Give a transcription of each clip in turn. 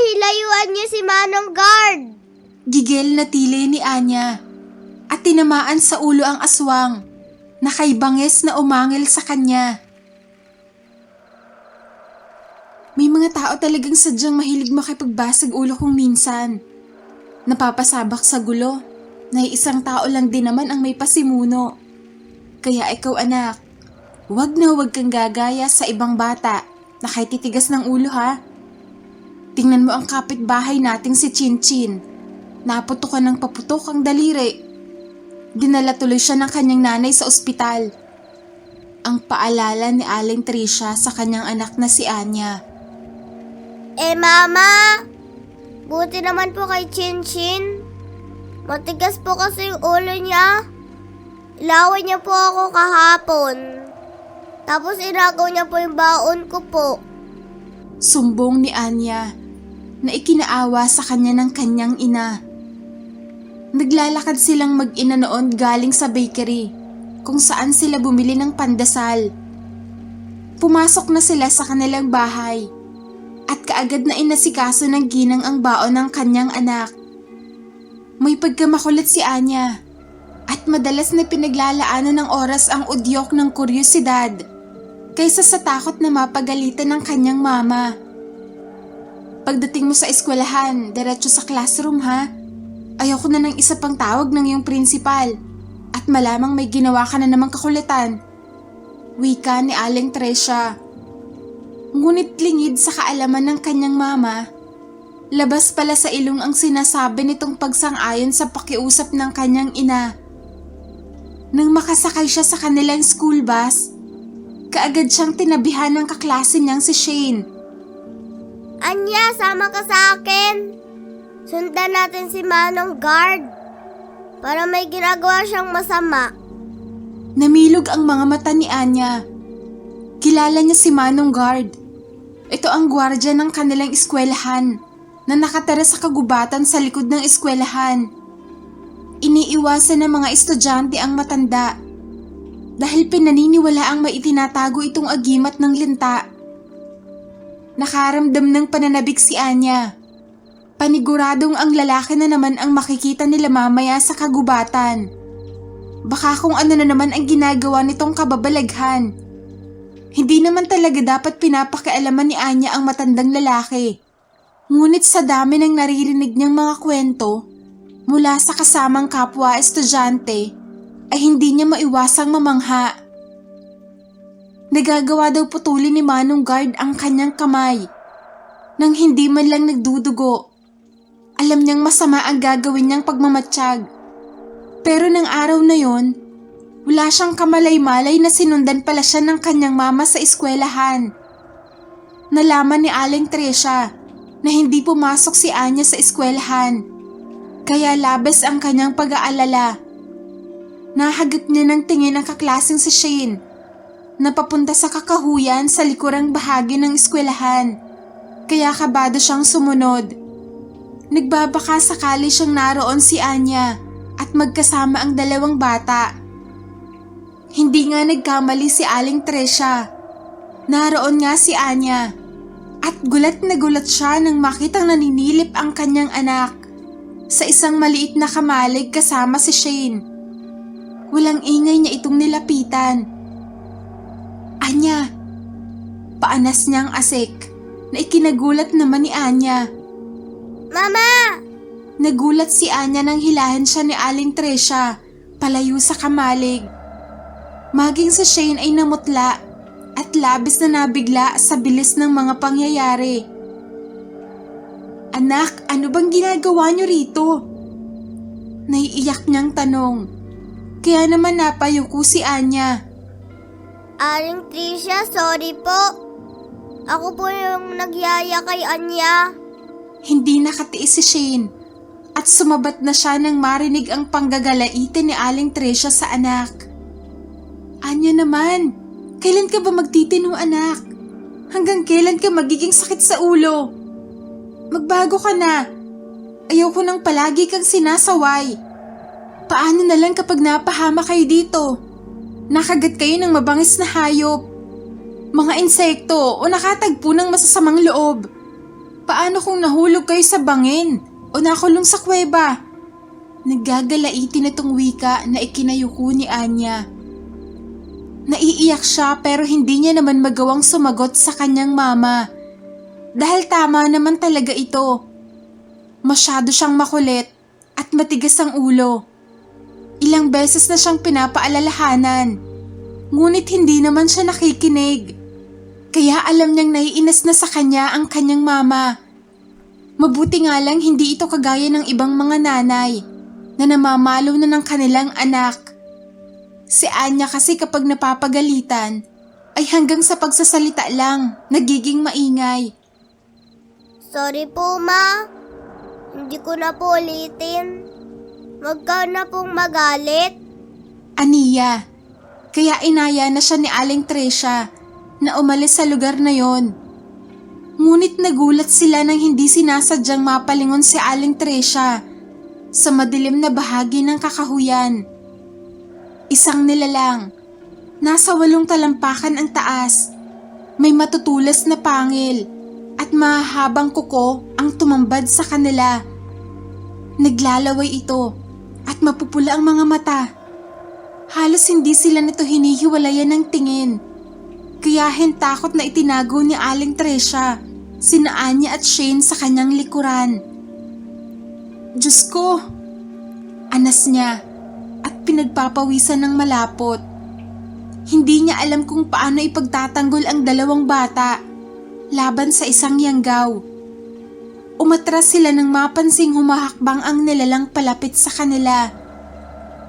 hilayuan niyo si Manong Guard! Gigil na tili ni Anya at tinamaan sa ulo ang aswang na kay bangis na umangil sa kanya. May mga tao talagang sadyang mahilig makipagbasag ulo kung minsan. Napapasabak sa gulo na isang tao lang din naman ang may pasimuno. Kaya ikaw anak, huwag kang gagaya sa ibang bata na kahit titigas ng ulo ha. Tingnan mo ang kapitbahay nating si Chinchin. Naputok ng paputok ang daliri. Dinala tuloy siya ng kanyang nanay sa ospital. Ang paalala ni Aling Tricia sa kanyang anak na si Anya. Mama! Buti naman po kay Chinchin. Matigas po kasi yung ulo niya. Ilaway niya po ako kahapon. Tapos inagaw niya po yung baon ko po. Sumbong ni Anya na ikinaawa sa kanya ng kanyang ina. Naglalakad silang mag-ina noon galing sa bakery kung saan sila bumili ng pandesal. Pumasok na sila sa kanilang bahay at kaagad na inasikaso ng ginang ang baon ng kanyang anak. May pagkamakulit si Anya at madalas na pinaglalaanan ng oras ang udyok ng kuryosidad kaysa sa takot na mapagalitan ng kanyang mama. Pagdating mo sa eskwelahan, diretso sa classroom ha. Ayoko na ng isa pang tawag ng iyong principal at malamang may ginawa ka na namang kakulitan. Wika ni Aling Tricia. Ngunit lingid sa kaalaman ng kanyang mama, labas pala sa ilong ang sinasabi nitong pagsang-ayon sa pakiusap ng kanyang ina. Nang makasakay siya sa kanilang school bus, kaagad siyang tinabihan ng kaklase niyang si Shane. Anya, sama ka sa akin. Sundan natin si Manong Guard para may ginagawa siyang masama. Namilog ang mga mata ni Anya. Kilala niya si Manong Guard. Ito ang gwardya ng kanilang eskwelahan na nakatira sa kagubatan sa likod ng eskwelahan. Iniiwasan ng mga estudyante ang matanda dahil pinaniniwala ang maitinatago itong agimat ng linta. Nakaramdam ng pananabik si Anya. Paniguradong ang lalaki na naman ang makikita nila mamaya sa kagubatan. Baka kung ano na naman ang ginagawa nitong kababalaghan. Hindi naman talaga dapat pinapakialaman ni Anya ang matandang lalaki. Ngunit sa dami ng naririnig niyang mga kwento mula sa kasamang kapwa estudyante ay hindi niya maiwasang mamangha. Nagagawa daw putulin ni Manong Guard ang kanyang kamay nang hindi man lang nagdudugo. Alam niyang masama ang gagawin niyang pagmamatsyag. Pero nang araw na yon, wala siyang kamalay-malay na sinundan pala siya ng kanyang mama sa eskwelahan. Nalaman ni Aling Tricia na hindi pumasok si Anya sa eskwelahan, kaya labis ang kanyang pag-aalala. Nahagat niya ng tingin ang kaklaseng si Shane na papunta sa kakahuyan sa likurang bahagi ng eskwelahan, kaya kabado siyang sumunod. Nagbabaka sakali siyang naroon si Anya at magkasama ang dalawang bata. Hindi nga nagkamali si Aling Tricia. Naroon nga si Anya at gulat na gulat siya nang makitang naninilip ang kanyang anak sa isang maliit na kamalig kasama si Shane. Walang ingay niya itong nilapitan. Anya! Paanas niyang asik na ikinagulat naman ni Anya. Mama! Nagulat si Anya nang hilahin siya ni Aling Tricia palayo sa kamalig. Maging si Shane ay namutla at labis na nabigla sa bilis ng mga pangyayari. Anak, ano bang ginagawa niyo rito? Naiiyak niyang tanong. Kaya naman napayuko si Anya. Aling Tricia, sorry po. Ako po yung nagyaya kay Anya. Hindi nakatiis si Shane at sumabat na siya nang marinig ang panggagalaitin ni Aling Tricia sa anak. Anya naman, kailan ka ba magtitino anak? Hanggang kailan ka magiging sakit sa ulo? Magbago ka na. Ayaw ko nang palagi kang sinasaway. Paano na lang kapag napahama kayo dito? Nakagat kayo ng mabangis na hayop, mga insekto o nakatagpo ng masasamang loob. Paano kung nahulog kayo sa bangin o nakulong sa kuweba? Naggagalaitin itong wika na ikinayuko ni Anya. Naiiyak siya pero hindi niya naman magawang sumagot sa kanyang mama. Dahil tama naman talaga ito. Masyado siyang makulit at matigas ang ulo. Ilang beses na siyang pinapaalalahanan. Ngunit hindi naman siya nakikinig. Kaya alam niyang naiinis na sa kanya ang kanyang mama. Mabuti nga lang hindi ito kagaya ng ibang mga nanay na namamalo na ng kanilang anak. Si Anya kasi kapag napapagalitan ay hanggang sa pagsasalita lang nagiging maingay. Sorry po, Ma. Hindi ko na po ulitin. Huwag ka na pong magalit. Aniya, kaya inaya na siya ni Aling Tresha na umalis sa lugar na yon. Ngunit nagulat sila nang hindi sinasadyang mapalingon si Aling Tresha sa madilim na bahagi ng kakahuyan. Isang nilalang, nasa 8 talampakan ang taas, may matutulas na pangil at mahahabang kuko ang tumambad sa kanila. Naglalaway ito at mapupula ang mga mata. Halos hindi sila nito hinihiwalayan ng tingin. Kaya takot na itinago ni Aling Tresha sina Anya at Shane sa kanyang likuran. Diyos ko! Anas niya at pinagpapawisan ng malapot. Hindi niya alam kung paano ipagtatanggol ang 2 bata laban sa isang yanggaw. Umatras sila nang mapansing humahakbang ang nilalang palapit sa kanila.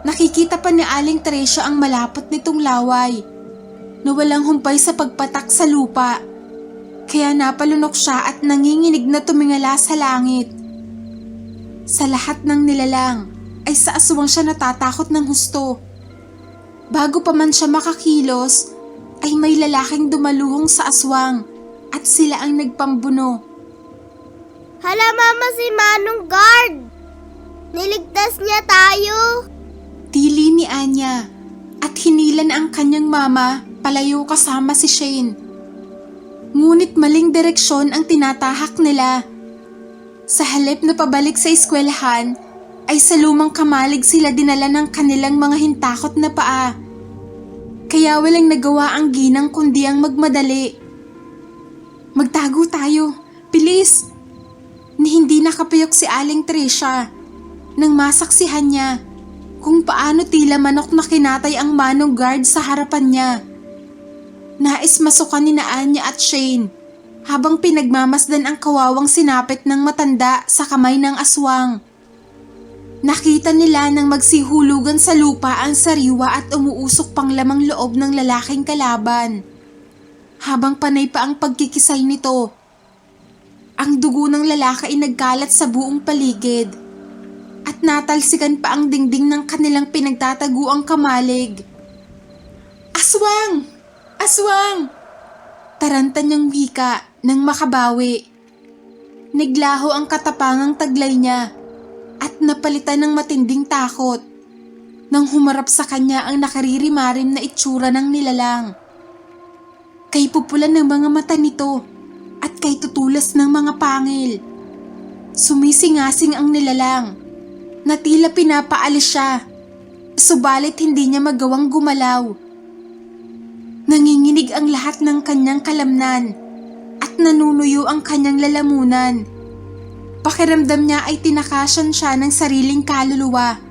Nakikita pa ni Aling Tresha ang malapot nitong laway na walang humpay sa pagpatak sa lupa. Kaya napalunok siya at nanginginig na tumingala sa langit. Sa lahat ng nilalang ay sa aswang siya natatakot ng husto. Bago pa man siya makakilos ay may lalaking dumaluhong sa aswang at sila ang nagpambuno. Hala, Mama, si Manong Guard! Niligtas niya tayo! Tili ni Anya at hinilan ang kanyang mama palayo kasama si Shane. Ngunit maling direksyon ang tinatahak nila. Sa halip na pabalik sa eskwelahan, ay sa lumang kamalig sila dinala ng kanilang mga hintakot na paa. Kaya walang nagawa ang ginang kundi ang magmadali. Magtago tayo, bilis! Ni hindi nakapayok si Aling Tresha nang masaksihan niya kung paano tila manok na kinatay ang Manong Guard sa harapan niya. Nais masukan ni Anya at Shane habang pinagmamasdan ang kawawang sinapit ng matanda sa kamay ng aswang. Nakita nila nang magsihulugan sa lupa ang sariwa at umuusok pang lamang loob ng lalaking kalaban. Habang panay pa ang pagkikisay nito, ang dugo ng lalaki ay nagkalat sa buong paligid at natalsikan pa ang dingding ng kanilang pinagtataguang kamalig. Aswang! Aswang! Taranta niyang wika nang makabawi. Naglaho ang katapangang taglay niya at napalitan ng matinding takot nang humarap sa kanya ang nakaririmarim na itsura ng nilalang. Kay pupulan ng mga mata nito at kay tutulas ng mga pangil. Sumisingasing ang nilalang na tila pinapaalis siya, subalit hindi niya magawang gumalaw. Nanginginig ang lahat ng kanyang kalamnan at nanunuyo ang kanyang lalamunan. Pakiramdam niya ay tinakasan siya ng sariling kaluluwa.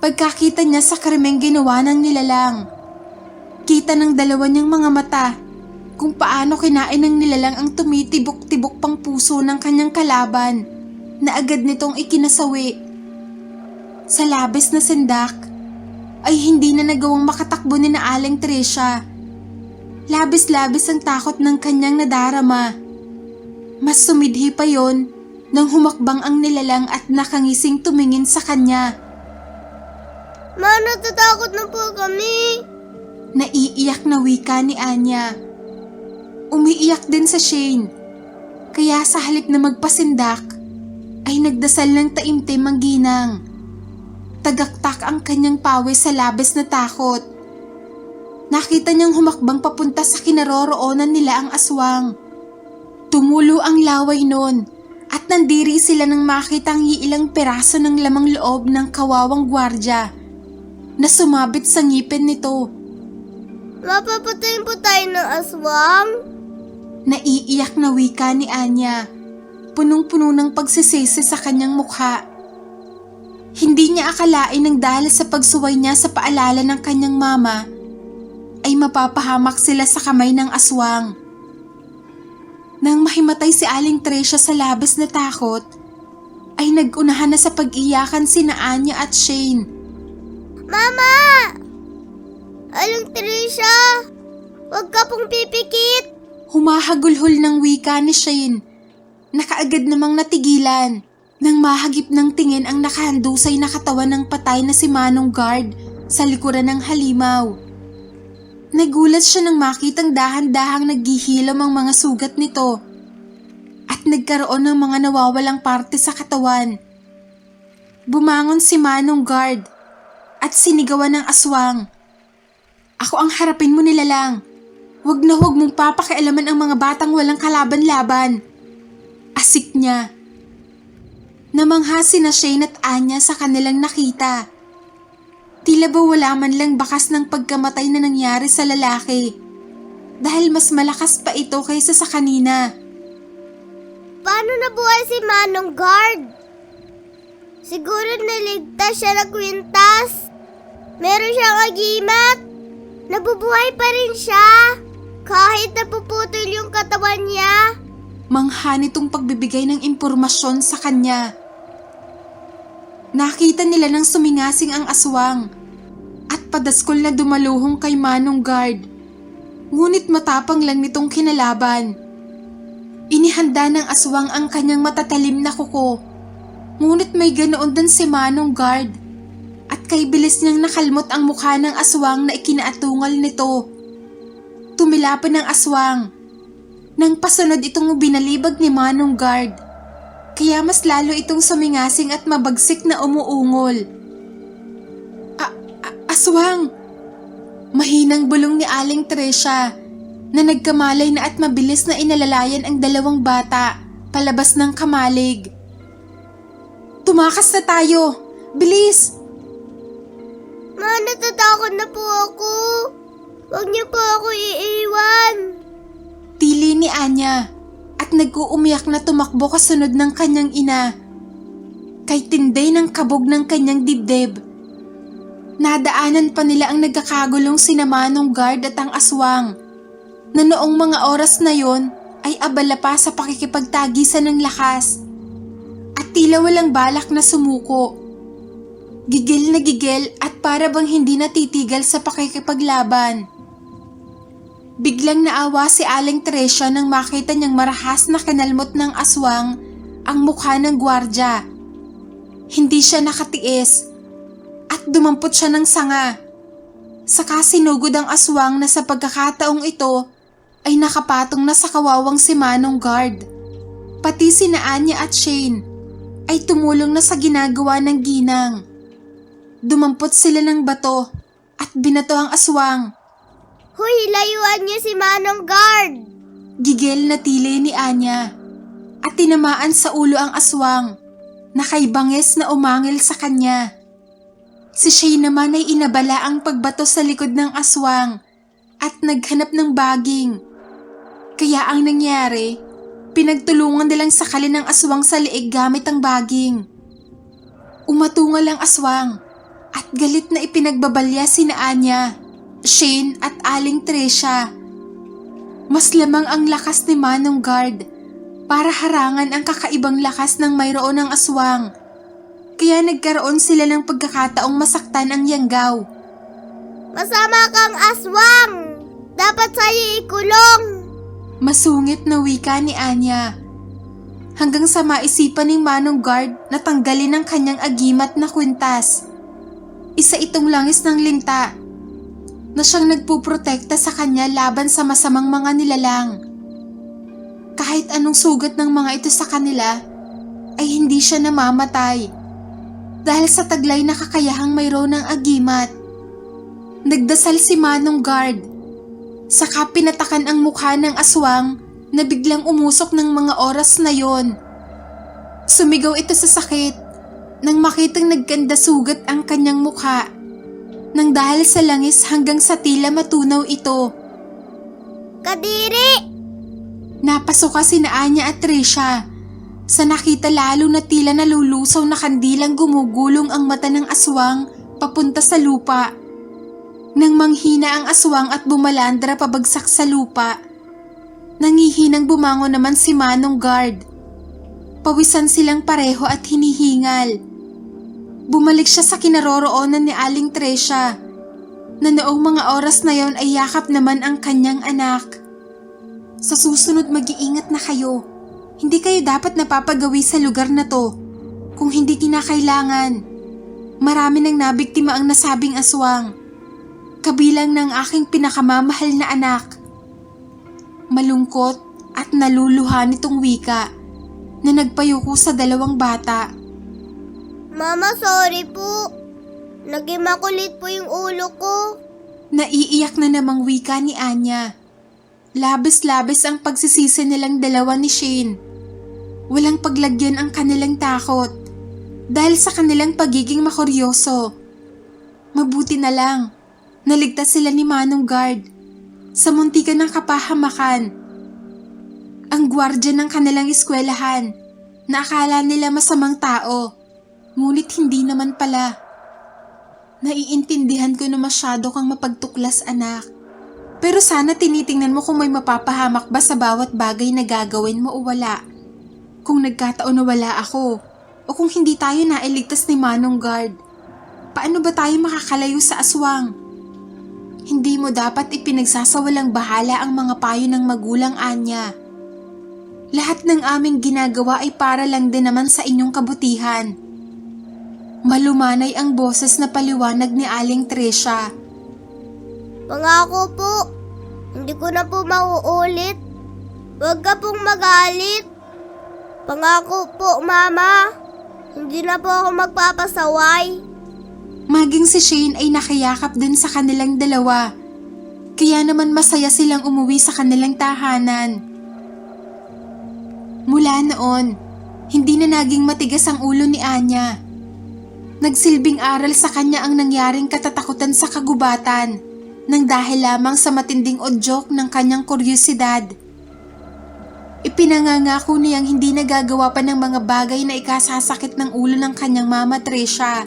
Pagkakita niya sa krimeng ginawa ng nilalang, kita ng 2 niyang mga mata kung paano kinain ng nilalang ang tumitibok-tibok pang puso ng kanyang kalaban na agad nitong ikinasawi. Sa labis na sindak ay hindi na nagawang makatakbo ni Aling Tresha. Labis-labis ang takot ng kanyang nadarama. Mas sumidhi pa yon nang humakbang ang nilalang at nakangising tumingin sa kanya. Ma, natatakot na po kami. Naiiyak na wika ni Anya. Umiiyak din sa Shane. Kaya sa halip na magpasindak, ay nagdasal ng taimtim ang ginang. Tagaktak ang kanyang pawis sa labis na takot. Nakita niyang humakbang papunta sa kinaroroonan nila ang aswang. Tumulo ang laway noon at nandiri sila nang makita ang iilang peraso ng lamang loob ng kawawang gwardya na sumabit sa ngipin nito. Mapapatayin po tayo ng aswang? Naiiyak na wika ni Anya, punong-puno ng pagsisisi sa kanyang mukha. Hindi niya akalain ng dahil sa pagsuway niya sa paalala ng kanyang mama, ay mapapahamak sila sa kamay ng aswang. Nang mahimatay si Aling Tricia sa labis na takot, ay nag-unahan na sa pag-iyakan sina Anya at Shane. Mama! Aling Tricia! Huwag ka pong pipikit! Humahagulhol ng wika ni Shane, na kaagad namang natigilan nang mahagip ng tingin ang nakahandusay na katawan ng patay na si Manong Guard sa likuran ng halimaw. Nagulat siya nang makitang dahan-dahang naghihilom ang mga sugat nito at nagkaroon ng mga nawawalang parte sa katawan. Bumangon si Manong Guard at sinigawan ng aswang. Ako ang harapin mo nila lang. Huwag na huwag mong papakialaman ang mga batang walang kalaban-laban. Asik niya. Namangha sina Shane at Anya sa kanilang nakita. Tila ba wala man lang bakas ng pagkamatay na nangyari sa lalaki dahil mas malakas pa ito kaysa sa kanina. Paano nabuhay si Manong Guard? Siguro naligtas siya ng kwintas. Meron siyang agimat. Nabubuhay pa rin siya. Kahit napuputol yung katawan niya. Mangha nitong pagbibigay ng impormasyon sa kanya. Nakita nila nang sumingasing ang aswang at padaskol na dumaluhong kay Manong Guard. Ngunit matapang lang nitong kinalaban. Inihanda ng aswang ang kanyang matatalim na kuko. Ngunit may ganoon din si Manong Guard at kay bilis niyang nakalmot ang mukha ng aswang na ikinaatungal nito. Tumilapan ng aswang nang pasunod itong binalibag ni Manong Guard. Kaya mas lalo itong sumingasing at mabagsik na umuungol. Aswang! Mahinang bulong ni Aling Tricia na nagkamalay na at mabilis na inalalayan ang dalawang bata palabas ng kamalig. Tumakas na tayo! Bilis! Ma, natatakot na po ako. Huwag niyo po ako iiwan. Tili ni Anya at nag-uumiyak na tumakbo kasunod ng kanyang ina. Kay tinday ng kabog ng kanyang dibdib. Nadaanan pa nila ang nagkakagulong sina Manong Guard at ang aswang na noong mga oras na yon ay abala pa sa pakikipagtagisan ng lakas at tila walang balak na sumuko. Gigil na gigil at para bang hindi natitigal sa pakikipaglaban. Biglang naawa si Aling Tricia nang makita niyang marahas na kinalmot ng aswang ang mukha ng gwardya. Hindi siya nakatiis at dumampot siya ng sanga. Saka sinugod ang aswang na sa pagkakataong ito ay nakapatong na sa kawawang si Manong Guard. Pati sina Anya at Shane ay tumulong na sa ginagawa ng ginang. Dumampot sila ng bato at binato ang aswang. Hoy, layuan niyo si Manong Guard! Gigil na tili ni Anya at tinamaan sa ulo ang aswang na kay bangis na umangil sa kanya. Si Shane naman ay inabala ang pagbato sa likod ng aswang at naghanap ng baging. Kaya ang nangyari, pinagtulungan nilang sakalin ng aswang sa liig gamit ang baging. Umatungal ang aswang at galit na ipinagbabalya sina Anya, Shane at Aling Tricia. Mas lamang ang lakas ni Manong Guard para harangan ang kakaibang lakas ng mayroon ng aswang. Kaya nagkaroon sila ng pagkakataong masaktan ang yanggaw. Masama kang aswang! Dapat sa'yo ikulong! Masungit na wika ni Anya. Hanggang sa maisipan ni Manong Guard na tanggalin ang kanyang agimat na kwintas. Isa itong langis ng linta na siyang nagpuprotekta sa kanya laban sa masamang mga nilalang. Kahit anong sugat ng mga ito sa kanila, ay hindi siya namamatay dahil sa taglay na kakayahang mayroon ng agimat. Nagdasal si Manong Guard, saka pinatakan ang mukha ng aswang na biglang umusok ng mga oras na yon. Sumigaw ito sa sakit nang makitang nagkanda sugat ang kanyang mukha, nang dahil sa langis hanggang sa tila matunaw ito. Kadiri! Napasok si na Anya at Trisha sa nakita lalo na tila nalulusaw na kandilang gumugulong ang mata ng aswang papunta sa lupa. Nang manghina ang aswang at bumalandra pabagsak sa lupa, nangihinang bumangon naman si Manong Guard. Pawisan silang pareho at hinihingal. Bumalik siya sa kinaroroonan ni Aling Trisha na noong mga oras na yon ay yakap naman ang kanyang anak. Sa susunod mag-iingat na kayo. Hindi kayo dapat napapagawi sa lugar na to kung hindi kinakailangan. Marami nang nabiktima ang nasabing aswang, kabilang ng aking pinakamamahal na anak. Malungkot at naluluha nitong wika na nagpayuko sa dalawang bata. Mama, sorry po. Naging makulit po yung ulo ko. Naiiyak na namang wika ni Anya. Labis-labis ang pagsisisi nilang dalawa ni Shane. Walang paglagyan ang kanilang takot dahil sa kanilang pagiging makuryoso. Mabuti na lang, naligtas sila ni Manong Guard sa muntikan ng kapahamakan. Ang gwardya ng kanilang eskwelahan na akala nila masamang tao, ngunit hindi naman pala. Naiintindihan ko na masyado kang mapagtuklas, anak. Pero sana tinitingnan mo kung may mapapahamak ba sa bawat bagay na gagawin mo o wala. Kung nagkataon na wala ako, o kung hindi tayo nailigtas ni Manong Guard, paano ba tayo makakalayo sa aswang? Hindi mo dapat ipinagsasawalang bahala ang mga payo ng magulang, Anya. Lahat ng aming ginagawa ay para lang din naman sa inyong kabutihan. Malumanay ang boses na paliwanag ni Aling Trisha. Pangako po, hindi ko na po mauulit. Huwag ka pong magalit. Pangako po, Mama. Hindi na po ako magpapasaway. Maging si Shane ay nakayakap din sa kanilang dalawa. Kaya naman masaya silang umuwi sa kanilang tahanan. Mula noon, hindi na naging matigas ang ulo ni Anya. Nagsilbing aral sa kanya ang nangyaring katatakutan sa kagubatan nang dahil lamang sa matinding udyok ng kanyang kuryosidad. Ipinangangako niyang hindi nagagawa pa ng mga bagay na ikasasakit ng ulo ng kanyang mama Trisha.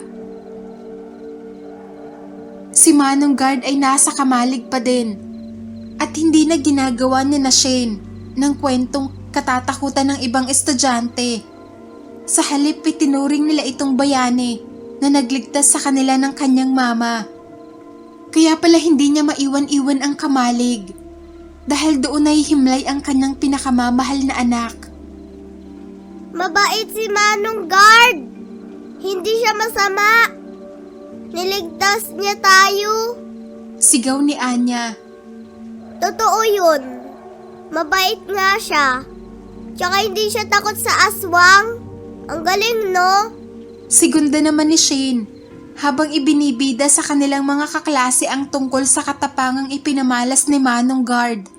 Si Manong Guard ay nasa kamalig pa din at hindi na ginagawa ni na Shane ng kwentong katatakutan ng ibang estudyante. Sa halip itinuring nila itong bayani na nagligtas sa kanila ng kanyang mama. Kaya pala hindi niya maiwan-iwan ang kamalig dahil doon ay himlay ang kanyang pinakamamahal na anak. Mabait si Manong Guard. Hindi siya masama. Niligtas niya tayo. Sigaw ni Anya. Totoo yun. Mabait nga siya. Tsaka hindi siya takot sa aswang. Ang galing, no? Sigunda naman ni Shane habang ibinibida sa kanilang mga kaklase ang tungkol sa katapangang ipinamalas ni Manong Guard.